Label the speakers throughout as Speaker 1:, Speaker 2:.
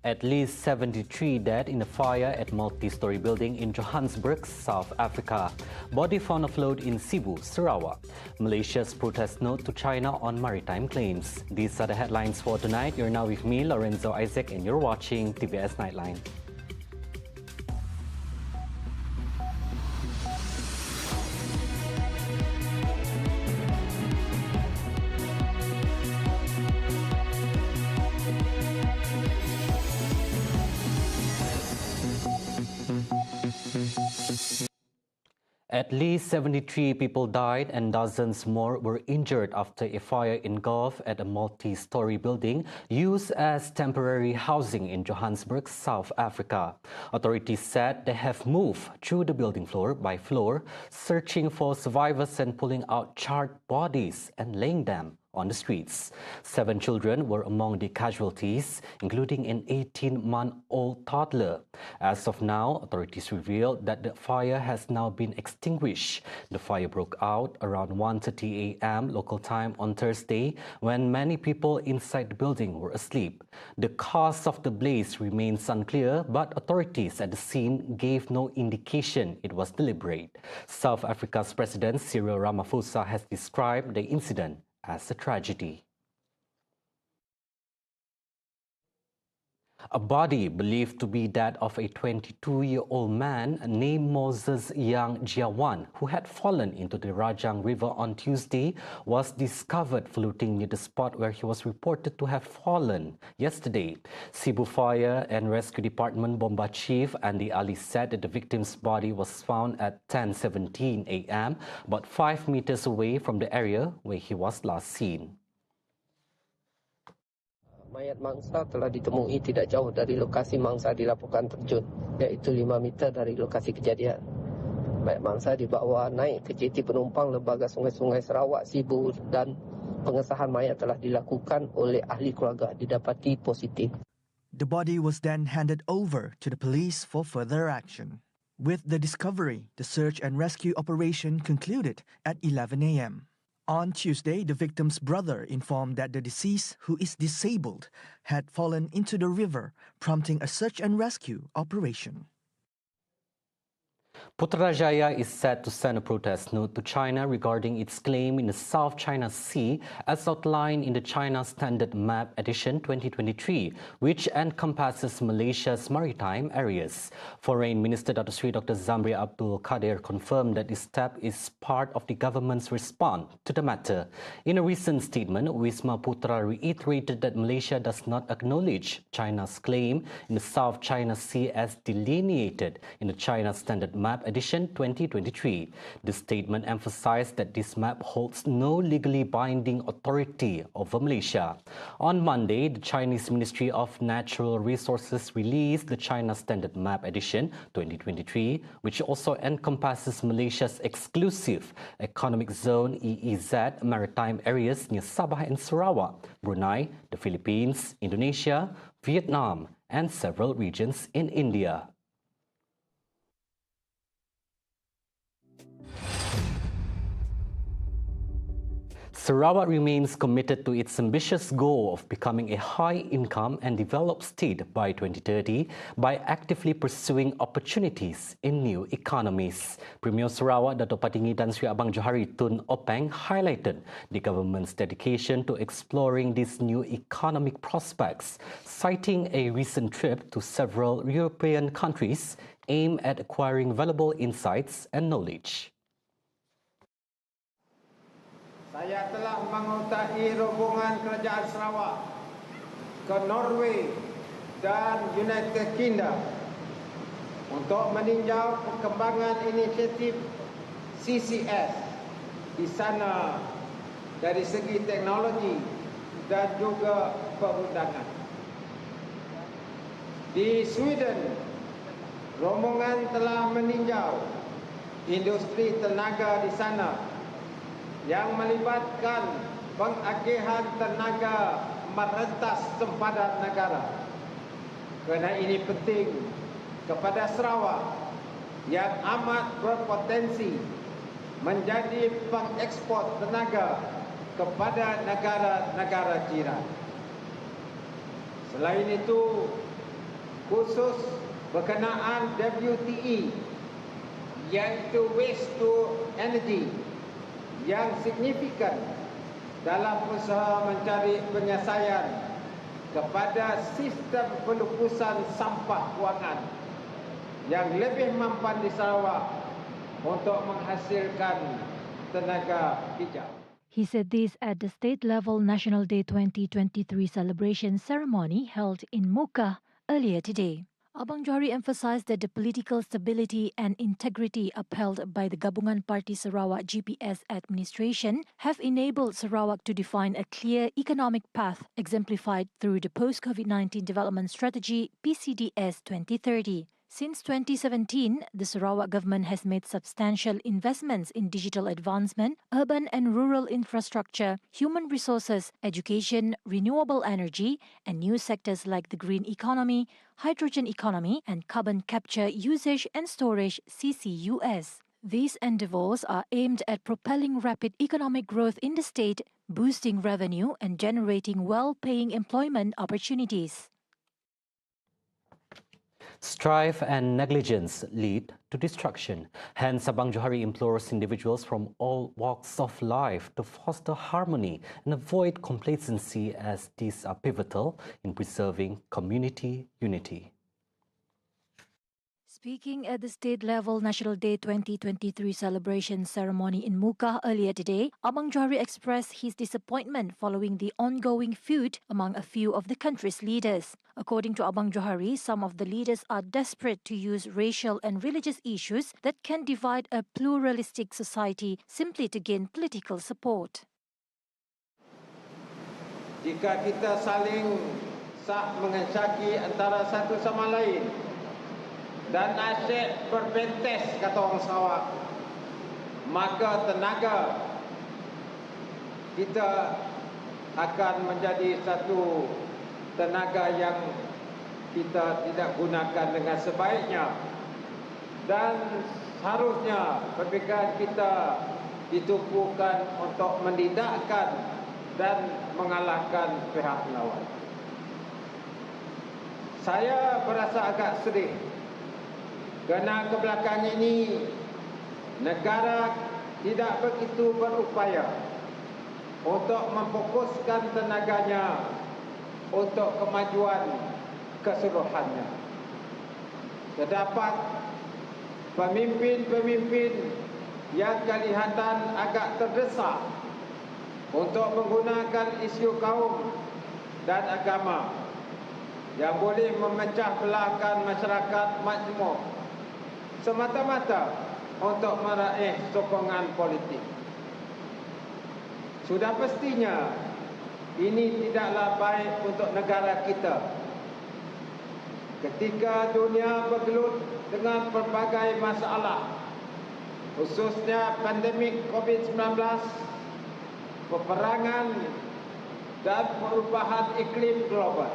Speaker 1: At least 73 dead in a fire at multi-story building in Johannesburg, South Africa. Body found afloat in SIBU, Sarawak. Malaysia's protest note to China on maritime claims. These are the headlines for tonight. You're now with me, Lorenzo Isaac, and you're watching TVS Nightline. At least 73 people died and dozens more were injured after a fire engulfed at a multi-story building used as temporary housing in Johannesburg, South Africa. Authorities said they have moved through the building floor by floor, searching for survivors and pulling out charred bodies and laying them on the streets. 7 children were among the casualties, including an 18-month-old toddler. As of now, authorities revealed that the fire has now been extinguished. The fire broke out around 1:30 a.m. local time on Thursday, when many people inside the building were asleep. The cause of the blaze remains unclear, but authorities at the scene gave no indication it was deliberate. South Africa's President Cyril Ramaphosa has described the incident as a tragedy. A body believed to be that of a 22-year-old man named Moses Yang Jiawan, who had fallen into the Rajang River on Tuesday, was discovered floating near the spot where he was reported to have fallen yesterday. SIBU Fire and Rescue Department Bomba Chief Andy Ali said that the victim's body was found at 10:17 a.m., about 5 meters away from the area where he was last seen.
Speaker 2: Mayat mangsa telah ditemui tidak jauh dari lokasi mangsa dilaporkan terjun, iaitu 5 meter dari lokasi kejadian. Mayat mangsa dibawa naik ke jeti penumpang Lembaga Sungai-Sungai Sarawak, SIBU, dan pengesahan mayat telah dilakukan oleh ahli keluarga didapati positif.
Speaker 3: The body was then handed over to the police for further action. With the discovery, the search and rescue operation concluded at 11 a.m. On Tuesday, the victim's brother informed that the deceased, who is disabled, had fallen into the river, prompting a search and rescue operation.
Speaker 1: Putrajaya is set to send a protest note to China regarding its claim in the South China Sea as outlined in the China Standard Map Edition 2023, which encompasses Malaysia's maritime areas. Foreign Minister Dr. Zamri Abdul Kadir confirmed that this step is part of the government's response to the matter. In a recent statement, Wisma Putra reiterated that Malaysia does not acknowledge China's claim in the South China Sea as delineated in the China Standard Map Edition 2023. The statement emphasized that this map holds no legally binding authority over Malaysia. On Monday, the Chinese Ministry of Natural Resources released the China Standard Map Edition 2023, which also encompasses Malaysia's exclusive economic zone EEZ maritime areas near Sabah and Sarawak, Brunei, the Philippines, Indonesia, Vietnam, and several regions in India. Sarawak remains committed to its ambitious goal of becoming a high-income and developed state by 2030 by actively pursuing opportunities in new economies. Premier Sarawak Dato' Patinggi Tan Sri Abang Johari Tun Openg highlighted the government's dedication to exploring these new economic prospects, citing a recent trip to several European countries aimed at acquiring valuable insights and knowledge.
Speaker 4: Saya telah mengutai rombongan kerajaan Sarawak ke Norway dan United Kingdom untuk meninjau perkembangan inisiatif CCS di sana dari segi teknologi dan juga perundangan. Di Sweden, rombongan telah meninjau industri tenaga di sana yang melibatkan pengagihan tenaga merentas sempadan negara. Kerana ini penting kepada Sarawak yang amat berpotensi menjadi pengekspor tenaga kepada negara-negara jiran. Selain itu, khusus berkenaan WTE, iaitu Waste to Energy, yang signifikan dalam usaha mencari penyelesaian kepada sistem pelupusan sampah kewangan yang lebih mampan di Sarawak untuk menghasilkan tenaga hijau.
Speaker 5: He said this at the state-level National Day 2023 celebration ceremony held in Muka earlier today. Abang Johari emphasised that the political stability and integrity upheld by the Gabungan Parti Sarawak GPS administration have enabled Sarawak to define a clear economic path exemplified through the Post-COVID-19 Development Strategy PCDS 2030. Since 2017, the Sarawak government has made substantial investments in digital advancement, urban and rural infrastructure, human resources, education, renewable energy, and new sectors like the green economy, hydrogen economy, and carbon capture usage and storage CCUS. These endeavours are aimed at propelling rapid economic growth in the state, boosting revenue and generating well-paying employment opportunities.
Speaker 1: Strife and negligence lead to destruction. Hence, Abang Johari implores individuals from all walks of life to foster harmony and avoid complacency, as these are pivotal in preserving community unity.
Speaker 5: Speaking at the state-level National Day 2023 celebration ceremony in Muka earlier today, Abang Johari expressed his disappointment following the ongoing feud among a few of the country's leaders. According to Abang Johari, some of the leaders are desperate to use racial and religious issues that can divide a pluralistic society simply to gain political support.
Speaker 4: Jika kita saling mengencaki antara satu sama lain dan asyik berpentes, kata orang Sarawak, maka tenaga kita akan menjadi satu tenaga yang kita tidak gunakan dengan sebaiknya, dan seharusnya pemikiran kita ditumpukan untuk mendidakkan dan mengalahkan pihak lawan. Saya berasa agak sedih kerana kebelakangan ini negara tidak begitu berupaya untuk memfokuskan tenaganya untuk kemajuan keseluruhannya. Terdapat pemimpin-pemimpin yang kelihatan agak terdesak untuk menggunakan isu kaum dan agama yang boleh memecah belahkan masyarakat majmuk semata-mata untuk meraih sokongan politik. Sudah pastinya ini tidaklah baik untuk negara kita. Ketika dunia bergelut dengan pelbagai masalah, khususnya pandemik COVID-19, peperangan dan perubahan iklim global.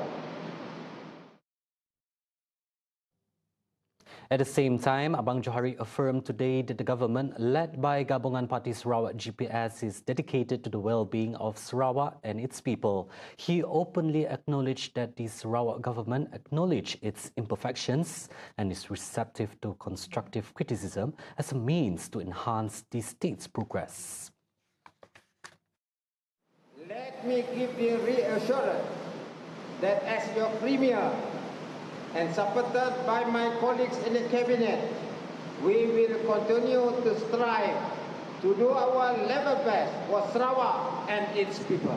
Speaker 1: At the same time, Abang Johari affirmed today that the government, led by Gabungan Parti Sarawak GPS, is dedicated to the well-being of Sarawak and its people. He openly acknowledged that the Sarawak government acknowledges its imperfections and is receptive to constructive criticism as a means to enhance the state's progress.
Speaker 4: Let me give the reassurance that as your Premier and supported by my colleagues in the Cabinet, we will continue to strive to do our level best for Sarawak and its people.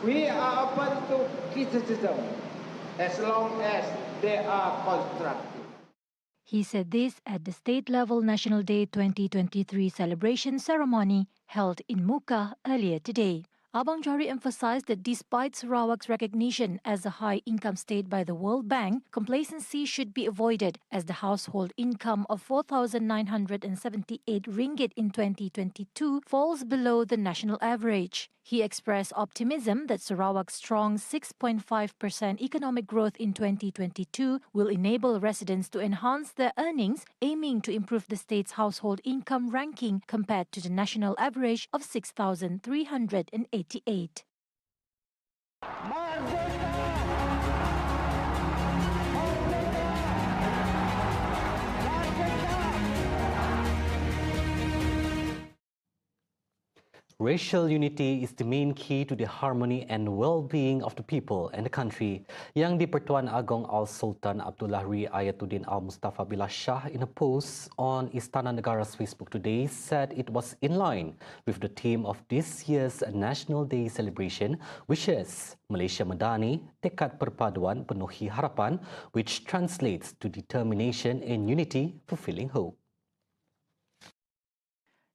Speaker 4: We are open to criticism as long as they are constructive.
Speaker 5: He said this at the state-level National Day 2023 celebration ceremony held in Muka earlier today. Abang Johari emphasised that despite Sarawak's recognition as a high-income state by the World Bank, complacency should be avoided as the household income of 4,978 ringgit in 2022 falls below the national average. He expressed optimism that Sarawak's strong 6.5% economic growth in 2022 will enable residents to enhance their earnings, aiming to improve the state's household income ranking compared to the national average of 6,388.
Speaker 1: Racial unity is the main key to the harmony and well-being of the people and the country. Yang di-Pertuan Agong Al-Sultan Abdullah Riayatuddin Al-Mustafa Billah Shah, in a post on Istana Negara's Facebook today, said it was in line with the theme of this year's National Day celebration, which is Malaysia Madani, Tekad Perpaduan Penuhi Harapan, which translates to determination in unity, fulfilling hope.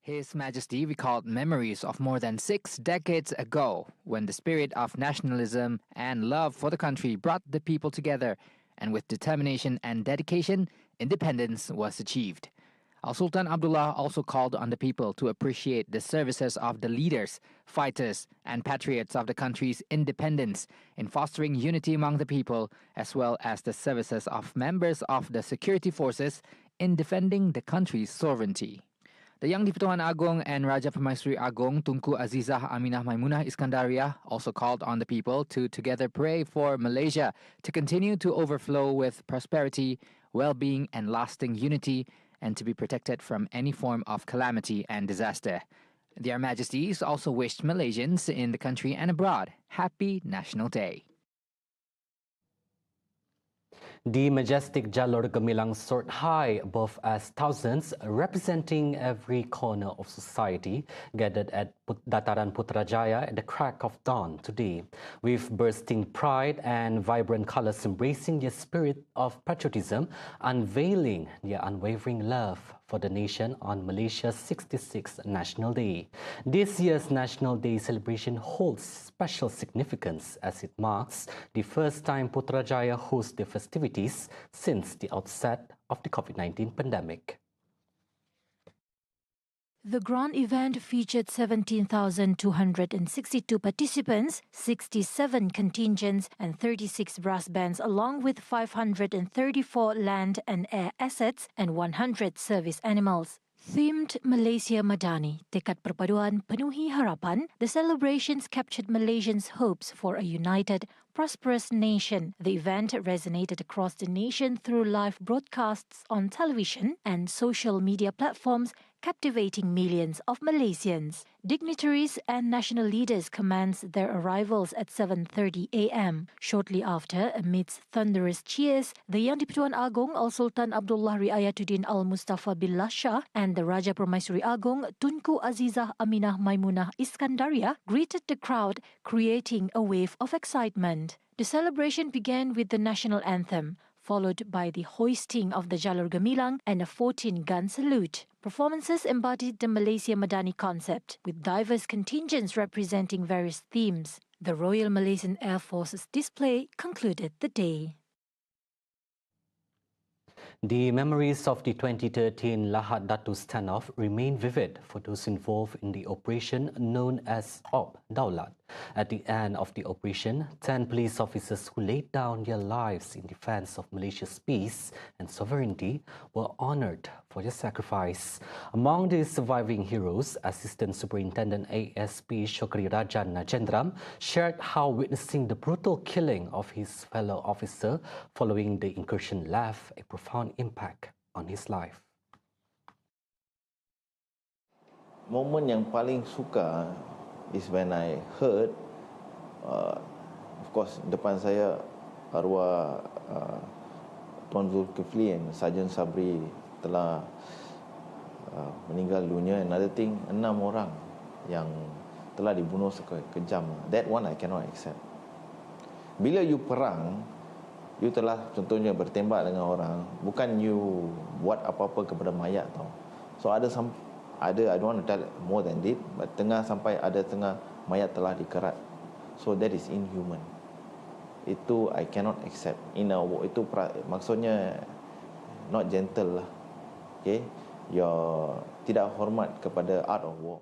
Speaker 6: His Majesty recalled memories of more than 6 decades ago when the spirit of nationalism and love for the country brought the people together, and with determination and dedication, independence was achieved. Al-Sultan Abdullah also called on the people to appreciate the services of the leaders, fighters, and patriots of the country's independence in fostering unity among the people, as well as the services of members of the security forces in defending the country's sovereignty. The Yang di-Pertuan Agong and Raja Permaisuri Agong Tunku Azizah Aminah Maimunah Iskandaria also called on the people to together pray for Malaysia to continue to overflow with prosperity, well-being and lasting unity, and to be protected from any form of calamity and disaster. Their Majesties also wished Malaysians in the country and abroad Happy National Day.
Speaker 1: The majestic Jalur Gemilang soared high above as thousands representing every corner of society gathered at Dataran Putrajaya at the crack of dawn today, with bursting pride and vibrant colours embracing their spirit of patriotism, unveiling their unwavering love for the nation on Malaysia's 66th National Day. This year's National Day celebration holds special significance as it marks the first time Putrajaya hosts the festivities since the outset of the COVID-19 pandemic.
Speaker 5: The grand event featured 17,262 participants, 67 contingents and 36 brass bands, along with 534 land and air assets and 100 service animals. Themed Malaysia Madani, Tekad Perpaduan Penuhi Harapan, the celebrations captured Malaysians' hopes for a united, prosperous nation. The event resonated across the nation through live broadcasts on television and social media platforms, captivating millions of Malaysians. Dignitaries and national leaders commenced their arrivals at 7:30 a.m. Shortly after, amidst thunderous cheers, the Yang di-Pertuan Agong Al-Sultan Abdullah Riayatuddin Al-Mustafa Billah Shah and the Raja Permaisuri Agong Tunku Azizah Aminah Maimunah Iskandaria greeted the crowd, creating a wave of excitement. The celebration began with the national anthem, followed by the hoisting of the Jalur Gemilang and a 14-gun salute. Performances embodied the Malaysia Madani concept, with diverse contingents representing various themes. The Royal Malaysian Air Force's display concluded the day.
Speaker 1: The memories of the 2013 Lahad Datu standoff remain vivid for those involved in the operation known as Op Daulat. At the end of the operation, 10 police officers who laid down their lives in defense of Malaysia's peace and sovereignty were honored for their sacrifice. Among the surviving heroes, Assistant Superintendent ASP Shokri Rajan Najendram shared how witnessing the brutal killing of his fellow officer following the incursion left a profound impact on his life.
Speaker 7: Momen yang paling suka is when I heard, of course, depan saya arwah Tuan Zulkifli and Sarjan Sabri telah meninggal dunia. Another thing, 6 orang yang telah dibunuh secara kejam. That one I cannot accept. Bila you perang, you telah contohnya bertembak dengan orang, bukan you buat apa-apa kepada mayat tau. So ada I don't want to tell more than it, but sampai ada mayat telah dikerat. So that is inhuman. Itu I cannot accept. Itu maksudnya not gentle lah. Okay? Tidak hormat kepada art of war.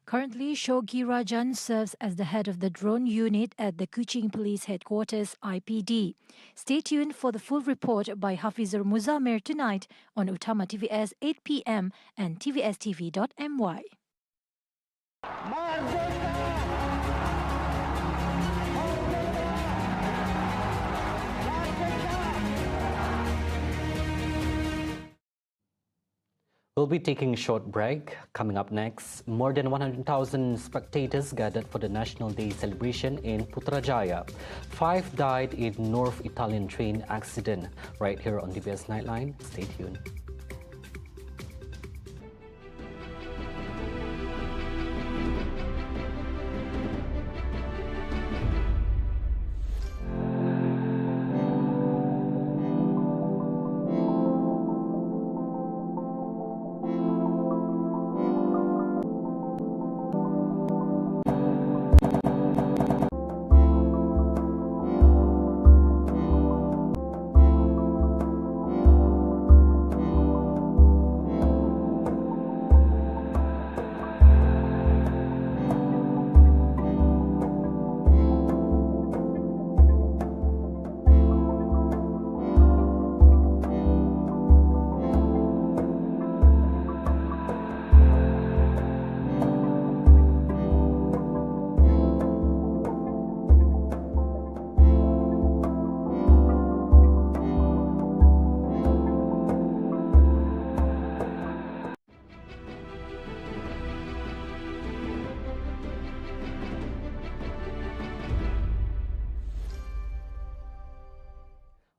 Speaker 5: Currently, Shogi Rajan serves as the head of the drone unit at the Kuching Police Headquarters, IPD. Stay tuned for the full report by Hafizur Muzamir tonight on Utama TVS 8 p.m. and tvstv.my.
Speaker 1: We'll be taking a short break. Coming up next, more than 100,000 spectators gathered for the National Day celebration in Putrajaya. 5 died in North Italian train accident. Right here on TVS Nightline. Stay tuned.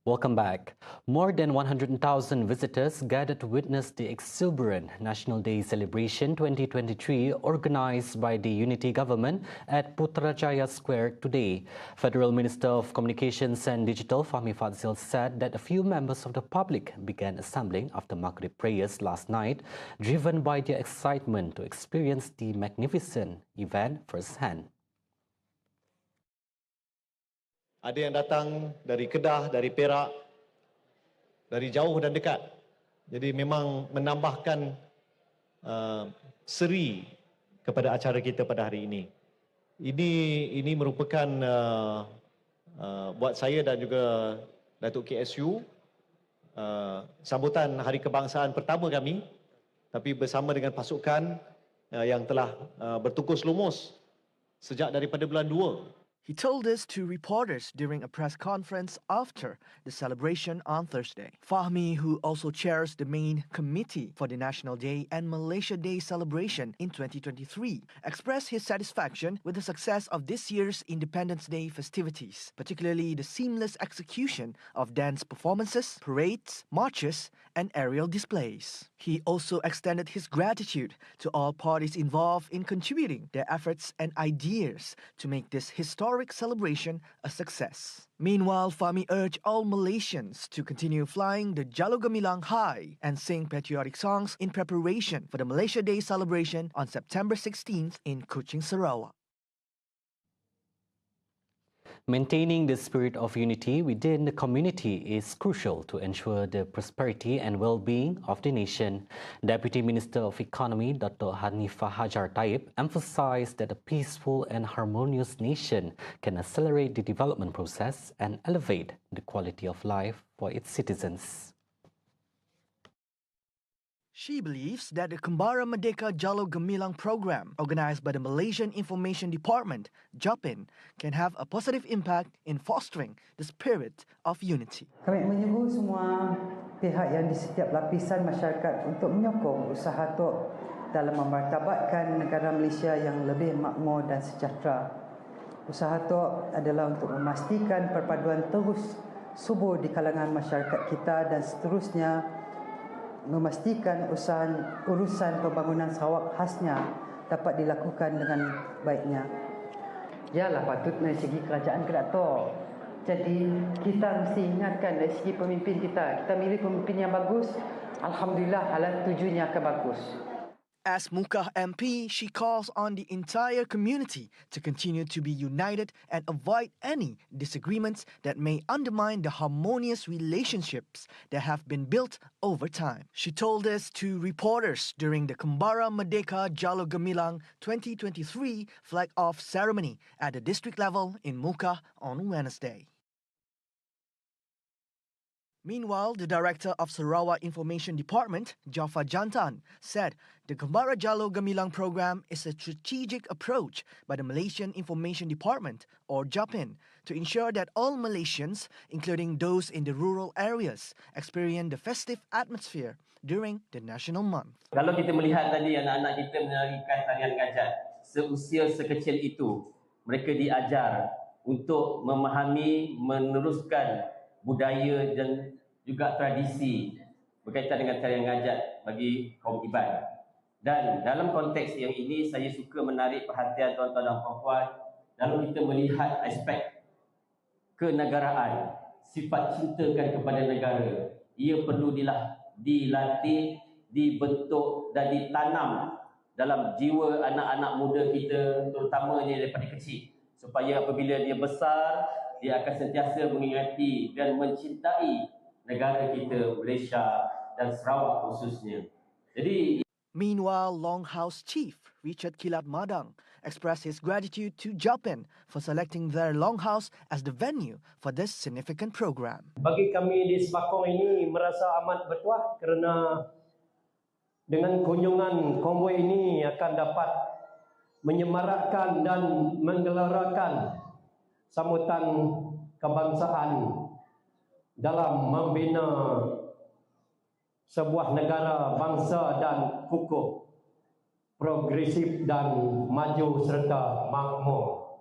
Speaker 1: Welcome back. More than 100,000 visitors gathered to witness the exuberant National Day celebration 2023 organized by the Unity Government at Putrajaya Square today. Federal Minister of Communications and Digital Fahmi Fadzil said that a few members of the public began assembling after Maghrib prayers last night, driven by their excitement to experience the magnificent event firsthand.
Speaker 8: Ada yang datang dari Kedah, dari Perak, dari jauh dan dekat. Jadi memang menambahkan seri kepada acara kita pada hari ini. Ini merupakan buat saya dan juga Datuk KSU sambutan Hari Kebangsaan pertama kami, tapi bersama dengan pasukan yang telah bertukus lumus sejak daripada bulan 2.
Speaker 3: He told this to reporters during a press conference after the celebration on Thursday. Fahmi, who also chairs the main committee for the National Day and Malaysia Day celebration in 2023, expressed his satisfaction with the success of this year's Independence Day festivities, particularly the seamless execution of dance performances, parades, marches, and aerial displays. He also extended his gratitude to all parties involved in contributing their efforts and ideas to make this historic celebration a success. Meanwhile, Fahmi urged all Malaysians to continue flying the Jalur Gemilang high and sing patriotic songs in preparation for the Malaysia Day celebration on September 16th in Kuching, Sarawak.
Speaker 1: Maintaining the spirit of unity within the community is crucial to ensure the prosperity and well-being of the nation. Deputy Minister of Economy, Dr. Hanifah Hajar Taib, emphasized that a peaceful and harmonious nation can accelerate the development process and elevate the quality of life for its citizens.
Speaker 3: She believes that the Kembara Merdeka Jalur Gemilang program, organized by the Malaysian Information Department, JAPIN, can have a positive impact in fostering the spirit of unity.
Speaker 9: Kami menyuruh semua pihak yang di setiap lapisan masyarakat untuk menyokong usaha Tok dalam memartabatkan negara Malaysia yang lebih makmur dan sejahtera. Usaha Tok adalah untuk memastikan perpaduan terus subur di kalangan masyarakat kita dan seterusnya memastikan urusan pembangunan Sarawak khasnya dapat dilakukan dengan baiknya. Yalah, patut dari segi kerajaan ke Dato'. Jadi kita mesti ingatkan dari segi pemimpin kita. Kita milih pemimpin yang bagus, alhamdulillah halat tujuannya akan bagus.
Speaker 3: As Mukah MP, she calls on the entire community to continue to be united and avoid any disagreements that may undermine the harmonious relationships that have been built over time. She told this to reporters during the Kembara Merdeka Jalur Gemilang 2023 flag-off ceremony at the district level in Mukah on Wednesday. Meanwhile, the director of Sarawak Information Department, Jafar Jantan, said the Gembara Jalo Gemilang program is a strategic approach by the Malaysian Information Department, or JAPIN, to ensure that all Malaysians, including those in the rural areas, experience the festive atmosphere during the national month.
Speaker 10: Kalau kita melihat tadi anak-anak kita menarikan tarian gajah, seusia sekecil itu, mereka diajar untuk memahami, meneruskan budaya dan juga tradisi berkaitan dengan tarian gajah bagi kaum Iban. Dan dalam konteks yang ini, saya suka menarik perhatian tuan-tuan dan puan-puan dalam kita melihat aspek kenegaraan, sifat cintakan kepada negara. Ia perlu dilatih, dibentuk dan ditanam dalam jiwa anak-anak muda kita, terutamanya daripada kecil, supaya apabila dia besar, dia akan sentiasa mengingati dan mencintai negara kita, Malaysia dan Sarawak khususnya. Jadi,
Speaker 3: meanwhile, Longhouse Chief Richard Kilat Madang expressed his gratitude to JAPIN for selecting their Longhouse as the venue for this significant program.
Speaker 11: Bagi kami di Sebakong ini merasa amat bertuah kerana dengan kunjungan konvoi ini akan dapat menyemarakkan dan menggelarakan sambutan kebangsaan dalam membina sebuah negara bangsa dan kukuh, progresif dan maju serta makmur.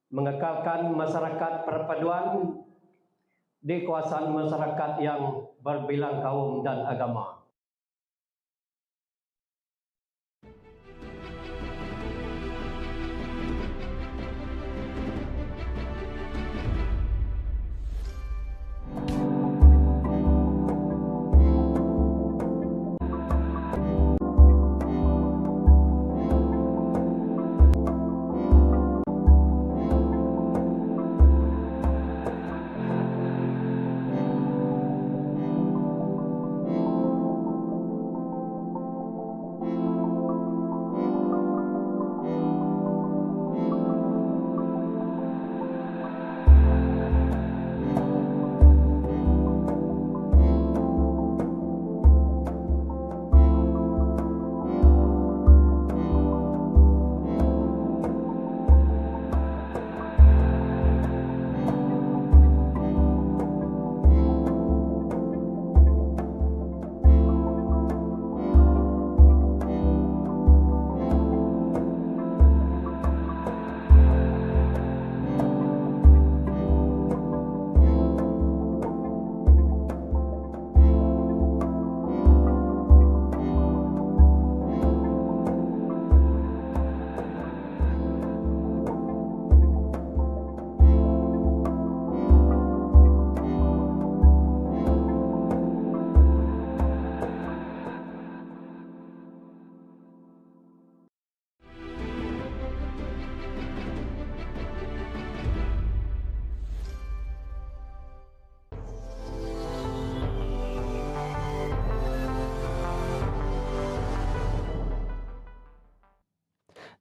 Speaker 11: Mengekalkan masyarakat perpaduan di kawasan masyarakat yang berbilang kaum dan agama.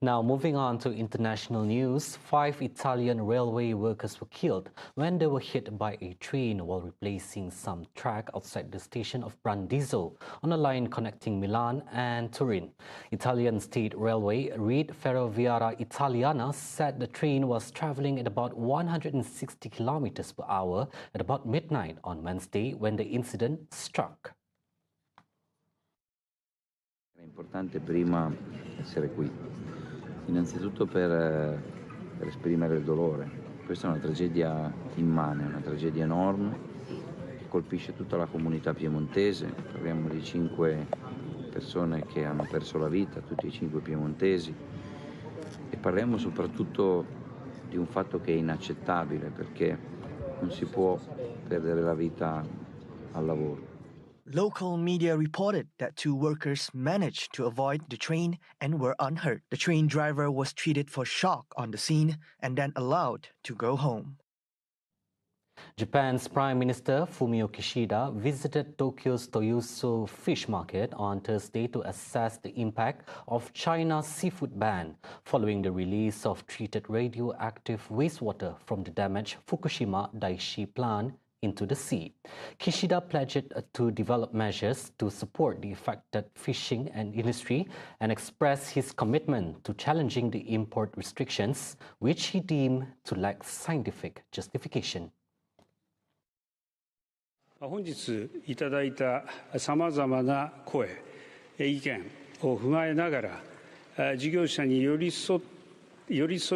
Speaker 1: Now, moving on to international news, 5 Italian railway workers were killed when they were hit by a train while replacing some track outside the station of Brandizzo on a line connecting Milan and Turin. Italian State Railway Rete Ferroviaria Italiana said the train was travelling at about 160 kilometers per hour at about midnight on Wednesday when the incident struck.
Speaker 12: È importante prima essere qui. Innanzitutto per esprimere il dolore. Questa è una tragedia immane, una tragedia enorme che colpisce tutta la comunità piemontese. Parliamo di 5 persone che hanno perso la vita, tutti i 5 piemontesi, e parliamo soprattutto di un fatto che è inaccettabile perché non si può perdere la vita al lavoro.
Speaker 3: Local media reported that 2 workers managed to avoid the train and were unhurt. The train driver was treated for shock on the scene and then allowed to go home.
Speaker 1: Japan's Prime Minister Fumio Kishida visited Tokyo's Toyosu fish market on Thursday to assess the impact of China's seafood ban following the release of treated radioactive wastewater from the damaged Fukushima Daiichi plant into the sea. Kishida pledged to develop measures to support the affected fishing and industry and expressed his commitment to challenging the import restrictions, which he deemed to lack scientific justification.
Speaker 13: 本日いただいたさまざまな声、意見を踏まえながら、事業者に寄り添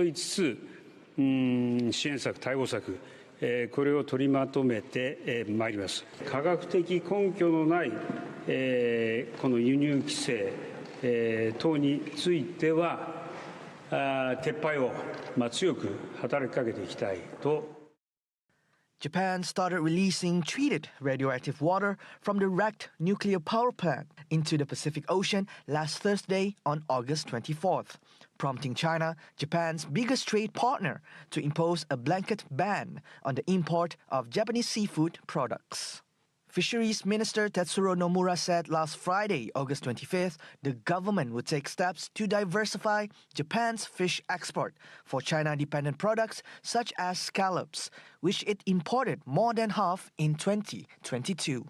Speaker 13: いつつ、支援策、対応策、これを取りまとめてまいります。科学的根拠のない、この輸入規制、等については、撤廃を、強く働きかけていきたいと。
Speaker 3: Japan started releasing treated radioactive water from the wrecked nuclear power plant into the Pacific Ocean last Thursday on August 24th, prompting China, Japan's biggest trade partner, to impose a blanket ban on the import of Japanese seafood products. Fisheries Minister Tetsuro Nomura said last Friday, August 25th, the government would take steps to diversify Japan's fish export for China-dependent products such as scallops, which it imported more than half in 2022.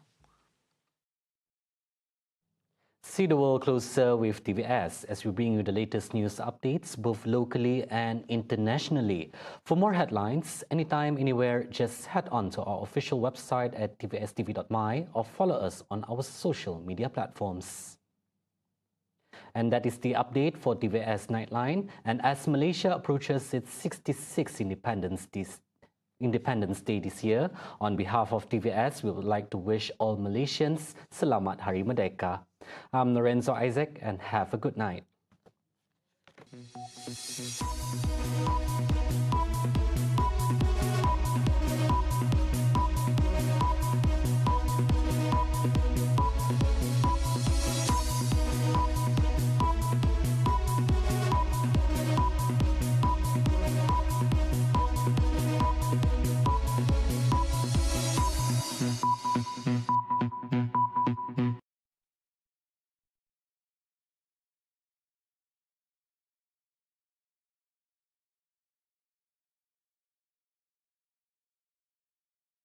Speaker 1: See the world closer with TVS as we bring you the latest news updates both locally and internationally. For more headlines, anytime, anywhere, just head on to our official website at tvstv.my or follow us on our social media platforms. And that is the update for TVS Nightline. And as Malaysia approaches its 66th Independence Day this year, on behalf of TVS, we would like to wish all Malaysians Selamat Hari Merdeka. I'm Lorenzo Isaac and have a good night.